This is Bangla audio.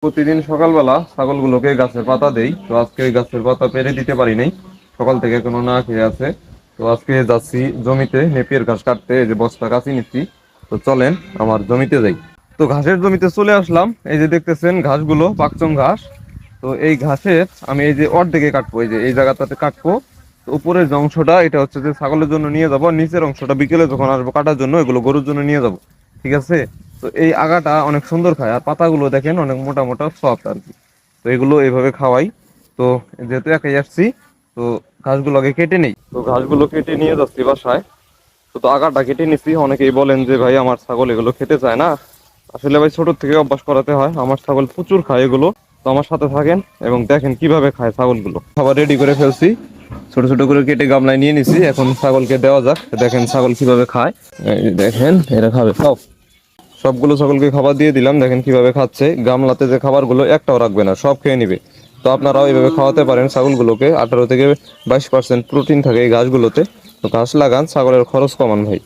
প্রতিদিন সকালবেলা ছাগলগুলোকে গাছের পাতা দেই। তো আজকে ওই গাছের পাতা পেরে দিতে পারি নাই, সকাল থেকে কোনো না খেয়ে আছে। তো আজকে যাচ্ছি জমিতে নেপিয়ার ঘাস কাটতে, এই যে বস্তা কাছি নিচ্ছি। তো চলেন আমার জমিতে যাই। তো ঘাসের জমিতে চলে আসলাম, এই যে দেখতেছেন ঘাসগুলো পাকচম ঘাস। তো এই ঘাসের আমি এই যে অর্ধেকে কাটবো, এই যে এই জায়গাটাতে কাটবো। তো উপরের যে অংশটা এটা হচ্ছে যে ছাগলের জন্য নিয়ে যাবো, আর নিচের অংশটা বিকেলে যখন আসবো কাটার জন্য এগুলো গরুর জন্য নিয়ে যাবো। ঠিক আছে। তো এই আগাটা অনেক সুন্দর খায়, আর পাতাগুলো দেখেন অনেক মোটা মোটা সফট আর কি। তো এগুলো এইভাবে খাওয়াই। তো যেহেতু একাই আসছি, তো ঘাসগুলো আগে কেটে নেই। তো ঘাসগুলো কেটে নিয়ে যাচ্ছি বাসায়। তো আগাটা কেটে নিচ্ছি। অনেকেই বলেন যে ভাই আমার ছাগল এগুলো খেতে চায় না। আসলে ভাই ছোট থেকে অভ্যাস করাতে হয়, আমার ছাগল প্রচুর খায় এগুলো। তো আমার সাথে থাকেন এবং দেখেন কিভাবে খায় ছাগলগুলো। খাবার রেডি করে ফেলছি, ছোট ছোট করে কেটে গামলায় নিয়ে নিছি। এখন ছাগলকে দেওয়া যাক, দেখেন ছাগল কিভাবে খায়। এই যে দেখেন এরা খাবে সব। সবগুলো ছাগলকে খাবার দিয়ে দিলাম, দেখেন কিভাবে খাচ্ছে। গামলাতে যে খাবারগুলো একটাও রাখবে না, সব খেয়ে নিবে। তো আপনারাও এইভাবে খাওয়াতে পারেন ছাগলগুলোকে। 18 থেকে 22% প্রোটিন থাকে এই ঘাসগুলোতে। তো ঘাস লাগান, ছাগলের খরচ কমান ভাই।